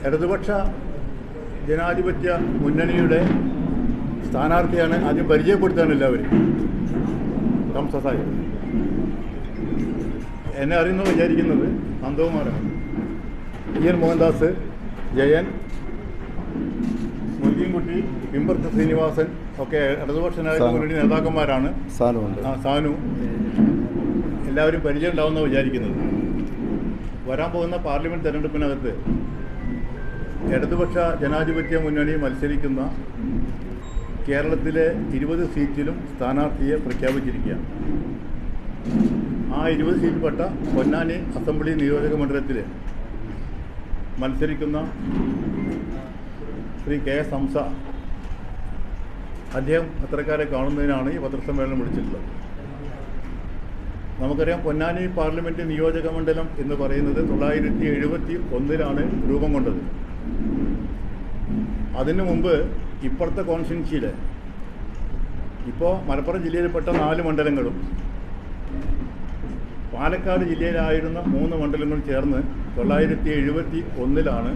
ഇടതുപക്ഷ ജനാധിപത്യ മുന്നണിയുടെ സ്ഥാനാർത്ഥിയാണ് ആദ്യം പരിചയപ്പെടുത്താൻ എല്ലാവരും. സംസായി എന്നെ അറിയുന്നു വിചാരിക്കുന്നത് നന്ദകുമാറാണ്. ഇ.എൻ. മോഹൻദാസ്, ജയൻ, മുരുകൻകുട്ടി, പിമ്പർത്ത് ശ്രീനിവാസൻ ഒക്കെ ഇടതുപക്ഷ മുന്നണി നേതാക്കന്മാരാണ്. സാനു എല്ലാവരും പരിചയം ഉണ്ടാവുമെന്ന് വിചാരിക്കുന്നത്. വരാൻ പോകുന്ന പാർലമെൻറ്റ് തെരഞ്ഞെടുപ്പിനകത്ത് ഇടതുപക്ഷ ജനാധിപത്യ മുന്നണി മത്സരിക്കുന്ന കേരളത്തിലെ 20 സീറ്റിലും സ്ഥാനാർത്ഥിയെ പ്രഖ്യാപിച്ചിരിക്കുകയാണ്. ആ 20 സീറ്റിൽപ്പെട്ട പൊന്നാനി അസംബ്ലി നിയോജക മണ്ഡലത്തിൽ മത്സരിക്കുന്ന ശ്രീ കെ.എസ്. ഹംസ, അദ്ദേഹം പത്രക്കാരെ കാണുന്നതിനാണ് ഈ പത്രസമ്മേളനം വിളിച്ചിട്ടുള്ളത്. നമുക്കറിയാം, പൊന്നാനി പാർലമെൻറ്റ് നിയോജക മണ്ഡലം എന്ന് പറയുന്നത് 1971 രൂപം കൊണ്ടത്. അതിനു മുമ്പ് ഇപ്പോഴത്തെ കോൺസ്റ്റിറ്റ്യുൻസിയിൽ ഇപ്പോൾ മലപ്പുറം ജില്ലയിൽപ്പെട്ട 4 മണ്ഡലങ്ങളും പാലക്കാട് ജില്ലയിലായിരുന്ന 3 മണ്ഡലങ്ങളും ചേർന്ന് 1971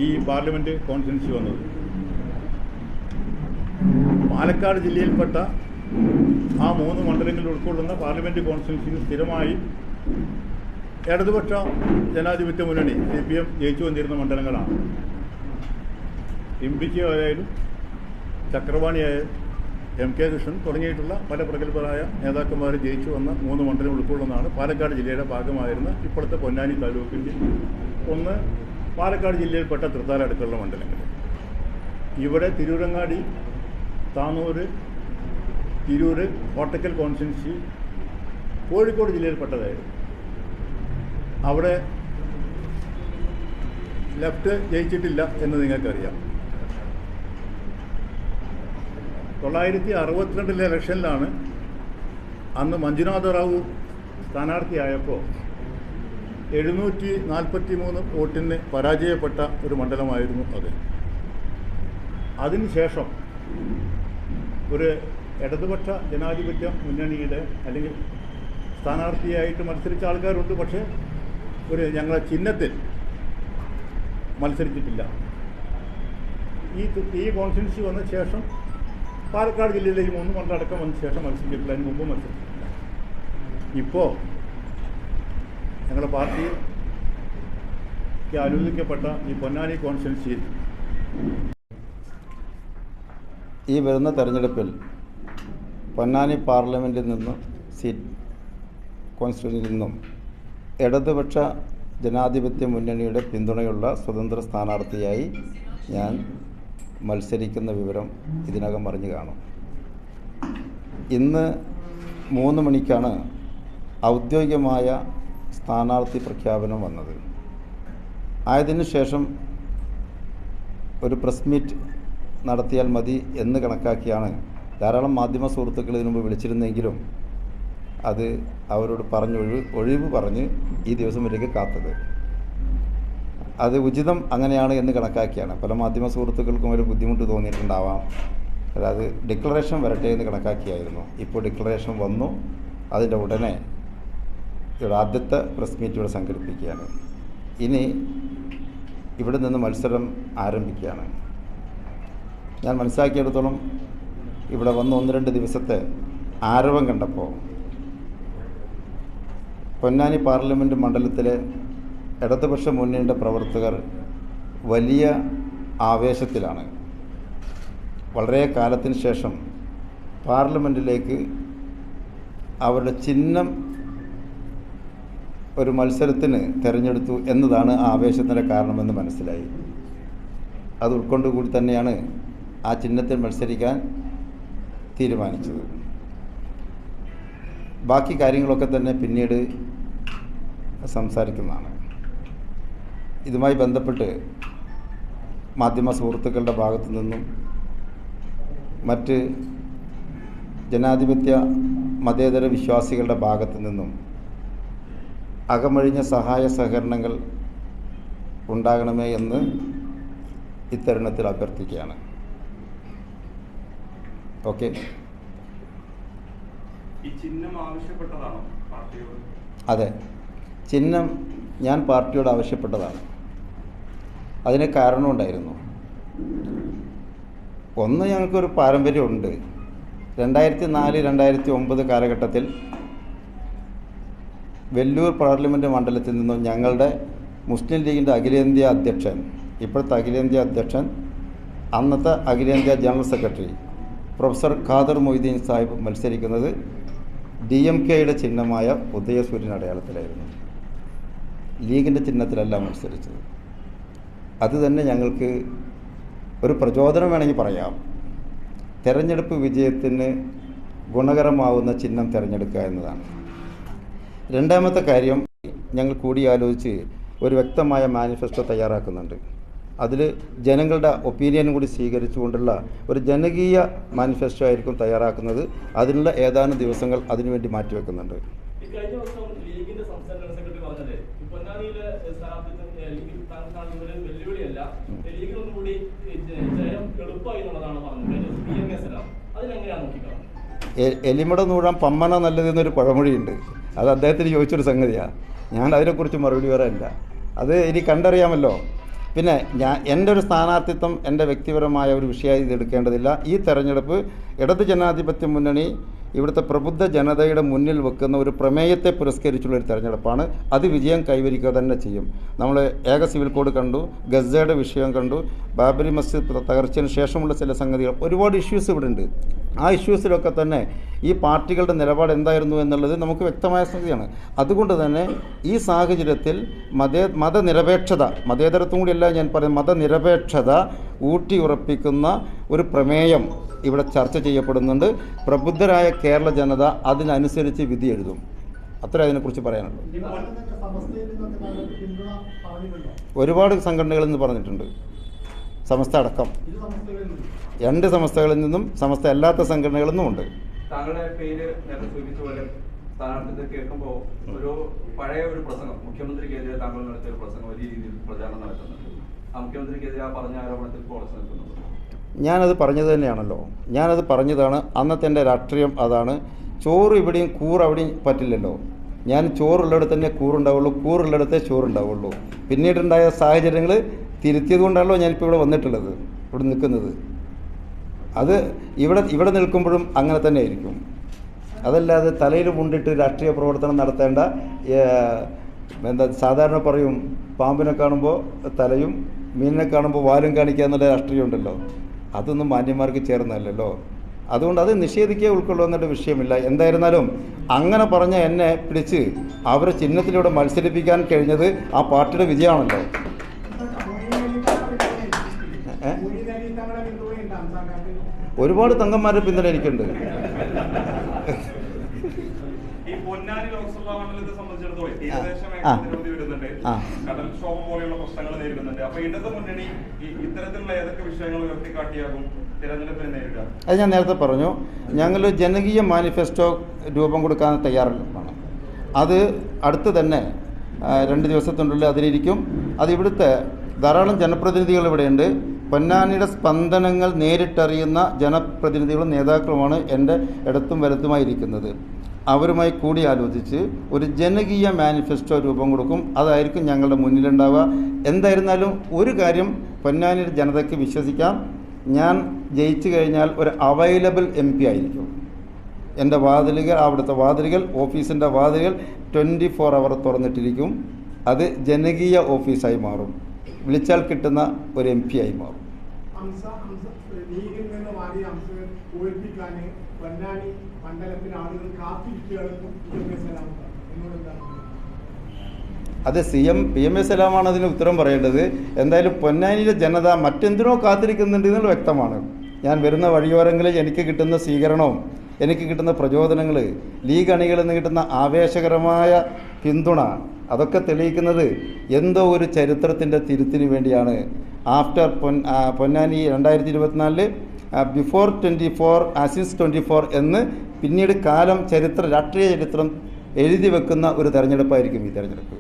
ഈ പാർലമെൻറ്റ് കോൺസ്റ്റിറ്റ്യുൻസി വന്നത്. പാലക്കാട് ജില്ലയിൽപ്പെട്ട ആ 3 മണ്ഡലങ്ങളിൽ ഉൾക്കൊള്ളുന്ന പാർലമെൻറ്റ് കോൺസ്റ്റിറ്റ്യുൻസിയിൽ സ്ഥിരമായി ഇടതുപക്ഷ ജനാധിപത്യ മുന്നണി CPM ജയിച്ചു വന്നിരുന്ന മണ്ഡലങ്ങളാണ്. ഇമ്പിച്ചി ആയാലും ചക്രവാണിയായാലും MK കൃഷ്ണൻ തുടങ്ങിയിട്ടുള്ള പല പ്രഗത്ഭരായ നേതാക്കന്മാർ ജയിച്ചു വന്ന 3 മണ്ഡലം ഉൾക്കൊള്ളുന്നതാണ് പാലക്കാട് ജില്ലയുടെ ഭാഗമായിരുന്ന ഇപ്പോഴത്തെ പൊന്നാനി താലൂക്കിൻ്റെ ഒന്ന് പാലക്കാട് ജില്ലയിൽപ്പെട്ട തൃത്താല അടുത്തുള്ള മണ്ഡലങ്ങൾ. ഇവിടെ തിരൂരങ്ങാടി, താനൂർ, തിരൂർ, കോട്ടക്കൽ കോൺസ്റ്റിറ്റ്യുൻസി കോഴിക്കോട് ജില്ലയിൽപ്പെട്ടതായിരുന്നു. അവിടെ ലെഫ്റ്റ് ജയിച്ചിട്ടില്ല എന്ന് നിങ്ങൾക്കറിയാം. 1962 ഇലക്ഷനിലാണ് അന്ന് മഞ്ജുനാഥ റാവു സ്ഥാനാർത്ഥിയായപ്പോൾ 743 വോട്ടിന് പരാജയപ്പെട്ട ഒരു മണ്ഡലമായിരുന്നു അത്. അതിനുശേഷം ഒരു ഇടതുപക്ഷ ജനാധിപത്യ മുന്നണിയുടെ അല്ലെങ്കിൽ സ്ഥാനാർത്ഥിയായിട്ട് മത്സരിച്ച ആൾക്കാരുണ്ട്. പക്ഷേ ഞങ്ങളെ ചിഹ്നത്തിൽ മത്സരിച്ചിട്ടില്ല. ഈ കോൺസ്റ്റിറ്റ്യുൻസി വന്ന ശേഷം പാലക്കാട് ജില്ലയിലെ ഈ 3 മണ്ഡലം അടക്കം വന്ന ശേഷം മത്സരിച്ചിട്ടില്ല. അതിന് മുമ്പ് മത്സരിച്ചിട്ടില്ല. ഇപ്പോൾ ഞങ്ങളുടെ പാർട്ടിക്ക് അനുവദിക്കപ്പെട്ട ഈ പൊന്നാനി കോൺസ്റ്റിറ്റ്യുൻസിയിൽ ഈ വരുന്ന തെരഞ്ഞെടുപ്പിൽ പൊന്നാനി പാർലമെൻറ്റിൽ നിന്നും കോൺസ്റ്റിറ്റ്യുൻസിയിൽ നിന്നും ഇടതുപക്ഷ ജനാധിപത്യ മുന്നണിയുടെ പിന്തുണയുള്ള സ്വതന്ത്ര സ്ഥാനാർത്ഥിയായി ഞാൻ മത്സരിക്കുന്ന വിവരം ഇതിനകം അറിഞ്ഞു കാണും. ഇന്ന് 3 മണിക്കാണ് ഔദ്യോഗികമായ സ്ഥാനാർത്ഥി പ്രഖ്യാപനം വന്നത്. ആയതിനു ശേഷം ഒരു പ്രസ് മീറ്റ് നടത്തിയാൽ മതി എന്ന് കണക്കാക്കിയാണ് ധാരാളം മാധ്യമ സുഹൃത്തുക്കൾ ഇതിനു മുമ്പ് വിളിച്ചിരുന്നെങ്കിലും അത് അവരോട് ഒഴിവ് പറഞ്ഞ് ഈ ദിവസം വരെയൊക്കെ കാത്തത്. അത് ഉചിതം അങ്ങനെയാണ് എന്ന് കണക്കാക്കിയാണ്. പല മാധ്യമ സുഹൃത്തുക്കൾക്കും ഒരു ബുദ്ധിമുട്ട് തോന്നിയിട്ടുണ്ടാവാം. അതായത് ഡിക്ലറേഷൻ വരട്ടെ എന്ന് കണക്കാക്കിയായിരുന്നു. ഇപ്പോൾ ഡിക്ലറേഷൻ വന്നു. അതിൻ്റെ ഉടനെ ഇവിടെ ആദ്യത്തെ പ്രസ് മീറ്റ് ഇവിടെ സംഘടിപ്പിക്കുകയാണ്. ഇനി ഇവിടെ നിന്ന് മത്സരം ആരംഭിക്കുകയാണ്. ഞാൻ മനസ്സിലാക്കിയിടത്തോളം ഇവിടെ വന്ന് 1-2 ദിവസത്തെ ആരവം കണ്ടപ്പോൾ പൊന്നാനി പാർലമെൻറ്റ് മണ്ഡലത്തിലെ ഇടതുപക്ഷ മുന്നണിയുടെ പ്രവർത്തകർ വലിയ ആവേശത്തിലാണ്. വളരെ കാലത്തിന് ശേഷം പാർലമെൻറ്റിലേക്ക് അവരുടെ ചിഹ്നം ഒരു മത്സരത്തിന് തിരഞ്ഞെടുത്തു എന്നതാണ് ആ ആവേശത്തിൻ്റെ കാരണമെന്ന് മനസ്സിലായി. അത് ഉൾക്കൊണ്ടുകൂടി തന്നെയാണ് ആ ചിഹ്നത്തിൽ മത്സരിക്കാൻ തീരുമാനിച്ചത്. ബാക്കി കാര്യങ്ങളൊക്കെ തന്നെ പിന്നീട് സംസാരിക്കുന്നതാണ്. ഇതുമായി ബന്ധപ്പെട്ട് മാധ്യമ സുഹൃത്തുക്കളുടെ ഭാഗത്തു നിന്നും മറ്റ് ജനാധിപത്യ മതേതര വിശ്വാസികളുടെ ഭാഗത്തു നിന്നും അകമഴിഞ്ഞ സഹായ സഹകരണങ്ങൾ ഉണ്ടാകണമേ എന്ന് ഇത്തരുണത്തിൽ അഭ്യർത്ഥിക്കുകയാണ്. ഓക്കെ. ഈ ചിഹ്നം ആവശ്യപ്പെട്ടതാണോ പാർട്ടിയോട്? അതെ, ചിഹ്നം ഞാൻ പാർട്ടിയോട് ആവശ്യപ്പെട്ടതാണ്. അതിന് കാരണമുണ്ടായിരുന്നു. ഒന്ന്, ഞങ്ങൾക്കൊരു പാരമ്പര്യമുണ്ട്. 2004-2009 കാലഘട്ടത്തിൽ വെല്ലൂർ പാർലമെൻറ്റ് മണ്ഡലത്തിൽ നിന്നും ഞങ്ങളുടെ മുസ്ലിം ലീഗിൻ്റെ അഖിലേന്ത്യാ അധ്യക്ഷൻ, ഇപ്പോഴത്തെ അഖിലേന്ത്യാ അധ്യക്ഷൻ, അന്നത്തെ അഖിലേന്ത്യാ general secretary professor Khader Moideen Sahib മത്സരിക്കുന്നത് DMKയുടെ ചിഹ്നമായ ഉദയസൂര്യൻ അടയാളത്തിലായിരുന്നു. ലീഗിൻ്റെ ചിഹ്നത്തിലല്ല മത്സരിച്ചത്. അത് തന്നെ ഞങ്ങൾക്ക് ഒരു പ്രചോദനം വേണമെങ്കിൽ പറയാം. തെരഞ്ഞെടുപ്പ് വിജയത്തിന് ഗുണകരമാവുന്ന ചിഹ്നം തിരഞ്ഞെടുക്കുക എന്നതാണ്. രണ്ടാമത്തെ കാര്യം, ഞങ്ങൾ കൂടിയാലോചിച്ച് ഒരു വ്യക്തമായ മാനിഫെസ്റ്റോ തയ്യാറാക്കുന്നുണ്ട്. അതിൽ ജനങ്ങളുടെ ഒപ്പീനിയനും കൂടി സ്വീകരിച്ചുകൊണ്ടുള്ള ഒരു ജനകീയ മാനിഫെസ്റ്റോ ആയിരിക്കും തയ്യാറാക്കുന്നത്. അതിനുള്ള ഏതാനും ദിവസങ്ങൾ അതിനുവേണ്ടി മാറ്റിവെക്കുന്നുണ്ട്. കഴിഞ്ഞ ദിവസം ലീഗിന്റെ സംസ്ഥാന ജനറൽ സെക്രട്ടറി പറഞ്ഞത് പൊന്നാനിയിലെ വെല്ലുവിളിയല്ല, ലീഗിനൊന്നും കൂടി ജയം എളുപ്പമായി എന്നുള്ളതാണ് പറഞ്ഞത്. അതിനെങ്ങനെയാണ് നോക്കിക്കാണുന്നത്? എലിമട നൂഴാൻ പമ്മന നല്ലതെന്നൊരു പഴമൊഴിയുണ്ട്. അത് അദ്ദേഹത്തിന് ചോദിച്ചൊരു സംഗതിയാണ്. ഞാൻ അതിനെക്കുറിച്ച് മറുപടി പറയാനില്ല. അത് ഇനി കണ്ടറിയാമല്ലോ. പിന്നെ എൻ്റെ ഒരു സ്ഥാനാർത്ഥിത്വം എൻ്റെ വ്യക്തിപരമായ ഒരു വിഷയമായി ഇതെടുക്കേണ്ടതില്ല. ഈ തെരഞ്ഞെടുപ്പ് ഇടത് ജനാധിപത്യ മുന്നണി ഇവിടുത്തെ പ്രബുദ്ധ ജനതയുടെ മുന്നിൽ വെക്കുന്ന ഒരു പ്രമേയത്തെ പുരസ്കരിച്ചുള്ളൊരു തെരഞ്ഞെടുപ്പാണ്. അത് വിജയം കൈവരിക്കുക തന്നെ ചെയ്യും. നമ്മൾ ഏക സിവിൽ കോഡ് കണ്ടു, ഗസയുടെ വിഷയം കണ്ടു, ബാബരി മസ്ജിദ് തകർച്ചതിന് ശേഷമുള്ള ചില സംഗതികൾ, ഒരുപാട് ഇഷ്യൂസ് ഇവിടെ ഉണ്ട്. ആ ഇഷ്യൂസിലൊക്കെ തന്നെ ഈ പാർട്ടികളുടെ നിലപാട് എന്തായിരുന്നു എന്നുള്ളത് നമുക്ക് വ്യക്തമായ സംഗതിയാണ്. അതുകൊണ്ട് തന്നെ ഈ സാഹചര്യത്തിൽ മതനിരപേക്ഷത, മതേതരത്വം കൂടിയല്ല ഞാൻ പറയുന്നത്, മതനിരപേക്ഷത ഊട്ടിയുറപ്പിക്കുന്ന ഒരു പ്രമേയം ഇവിടെ ചർച്ച ചെയ്യപ്പെടുന്നുണ്ട്. പ്രബുദ്ധരായ കേരള ജനത അതിനനുസരിച്ച് വിധി എഴുതും. അത്ര അതിനെക്കുറിച്ച് പറയാനുള്ളൂ. ഒരുപാട് സംഘടനകളിൽ നിന്ന് പറഞ്ഞിട്ടുണ്ട്, സമസ്ത അടക്കം. 2 സമസ്തകളിൽ നിന്നും സമസ്ത അല്ലാത്ത സംഘടനകളിൽ നിന്നും ഉണ്ട്. താങ്കളുടെ പേര് നേരത്തെ സൂചിപ്പിച്ച പോലെ സ്ഥാനാർത്ഥിത്വം കേൾക്കുമ്പോൾ ഒരു പഴയ ഒരു പ്രസംഗം, മുഖ്യമന്ത്രിക്കെതിരെ താങ്കൾ നടത്തിയ ഒരു പ്രസംഗം വലിയ രീതിയിൽ പ്രചാരണം നടത്തുന്നുണ്ട്. ആ മുഖ്യമന്ത്രിക്കെതിരെ ആ പറഞ്ഞ ആരോപണത്തിൽ ഉറച്ചു നിൽക്കുന്നുണ്ട്. ഞാനത് പറഞ്ഞത് തന്നെയാണല്ലോ. ഞാനത് പറഞ്ഞതാണ്. അന്നത്തെ എൻ്റെ രാഷ്ട്രീയം അതാണ്. ചോറ് ഇവിടെയും കൂറ് അവിടെയും പറ്റില്ലല്ലോ. ഞാൻ ചോറുള്ളിടത്ത് തന്നെ കൂറുണ്ടാവുള്ളൂ, കൂറുള്ളിടത്തേ ചോറുണ്ടാവുള്ളൂ. പിന്നീടുണ്ടായ സാഹചര്യങ്ങൾ തിരുത്തിയത് കൊണ്ടാണല്ലോ ഞാനിപ്പോൾ ഇവിടെ വന്നിട്ടുള്ളത്, ഇവിടെ നിൽക്കുന്നത്. അത് ഇവിടെ നിൽക്കുമ്പോഴും അങ്ങനെ തന്നെ ആയിരിക്കും. അതല്ലാതെ തലയിൽ മുണ്ടിട്ട് രാഷ്ട്രീയ പ്രവർത്തനം നടത്തേണ്ട, സാധാരണ പറയും പാമ്പിനെ കാണുമ്പോൾ തലയും മീനിനെ കാണുമ്പോൾ വാലും കാണിക്കുക എന്നുള്ള രാഷ്ട്രീയം ഉണ്ടല്ലോ. അതൊന്നും മാന്യന്മാർക്ക് ചേർന്നല്ലോ. അതുകൊണ്ട് അത് നിഷേധിക്കുക ഉൾക്കൊള്ളുന്നൊരു വിഷയമില്ല. എന്തായിരുന്നാലും അങ്ങനെ പറഞ്ഞ എന്നെ പിടിച്ച് അവരെ ചിഹ്നത്തിലൂടെ മത്സരിപ്പിക്കാൻ കഴിഞ്ഞത് ആ പാർട്ടിയുടെ വിജയമാണല്ലോ. ഒരുപാട് തങ്കന്മാരുടെ പിന്തുണ എനിക്കുണ്ട്. ഈ പൊന്നാനി ലോക്സഭാ മണ്ഡലത്തെ സംബന്ധിച്ചിടത്തോളം തീരദേശ മേഖല നിരവധി വരുന്നുണ്ട്, കടൽക്ഷോഭം പോലെയുള്ള പ്രശ്നങ്ങൾ നേരിടുന്നുണ്ട്. അപ്പൊ ഇടത് മുന്നണി ഇത്തരത്തിലുള്ള ഏതൊക്കെ വിഷയങ്ങൾ ഉയർത്തിക്കാട്ടിയാകും തിരഞ്ഞെടുപ്പിനെ നേരിടുക? അത് ഞാൻ നേരത്തെ പറഞ്ഞു. ഞങ്ങൾ ജനകീയ മാനിഫെസ്റ്റോ രൂപം കൊടുക്കാൻ തയ്യാറാണ്. അത് അടുത്ത് തന്നെ 2 ദിവസത്തിനുള്ളിൽ അതിലിരിക്കും. അത് ഇവിടുത്തെ ധാരാളം ജനപ്രതിനിധികൾ ഇവിടെയുണ്ട്. പൊന്നാനിയുടെ സ്പന്ദനങ്ങൾ നേരിട്ടറിയുന്ന ജനപ്രതിനിധികളും നേതാക്കളുമാണ് എൻ്റെ ഇടത്തും വലത്തുമായിരിക്കുന്നത്. അവരുമായി കൂടിയാലോചിച്ച് ഒരു ജനകീയ മാനിഫെസ്റ്റോ രൂപം കൊടുക്കും. അതായിരിക്കും ഞങ്ങളുടെ മുന്നിലുണ്ടാവുക. എന്തായിരുന്നാലും ഒരു കാര്യം പൊന്നാനിയുടെ ജനതയ്ക്ക് വിശ്വസിക്കാം, ഞാൻ ജയിച്ചു കഴിഞ്ഞാൽ ഒരു അവൈലബിൾ MP ആയിരിക്കും. എൻ്റെ വാതിലുകൾ, അവിടുത്തെ വാതിലുകൾ, ഓഫീസിൻ്റെ വാതിലുകൾ 24 അവർ തുറന്നിട്ടിരിക്കും. അത് ജനകീയ ഓഫീസായി മാറും. വിളിച്ചാൽ കിട്ടുന്ന ഒരു MP ആയി മാറും. അത് PMA സലാമാണ് അതിന് ഉത്തരം പറയേണ്ടത്. എന്തായാലും പൊന്നാനിയിലെ ജനത മറ്റെന്തിനോ കാത്തിരിക്കുന്നുണ്ട് എന്നുള്ള വ്യക്തമാണ്. ഞാൻ വരുന്ന വഴിയോരങ്ങളിൽ എനിക്ക് കിട്ടുന്ന സ്വീകരണവും എനിക്ക് കിട്ടുന്ന പ്രചോദനങ്ങൾ, ലീഗ് അണികളിൽ നിന്ന് കിട്ടുന്ന ആവേശകരമായ പിന്തുണ, അതൊക്കെ തെളിയിക്കുന്നത് എന്തോ ഒരു ചരിത്രത്തിൻ്റെ തിരുത്തിന് വേണ്ടിയാണ്. ആഫ്റ്റർ പൊന്നാനി 2024 ബിഫോർ 24 ആസിൻസ് 24 എന്ന് പിന്നീട് കാലം രാഷ്ട്രീയ ചരിത്രം എഴുതി വെക്കുന്ന ഒരു തെരഞ്ഞെടുപ്പായിരിക്കും ഈ തെരഞ്ഞെടുപ്പ്.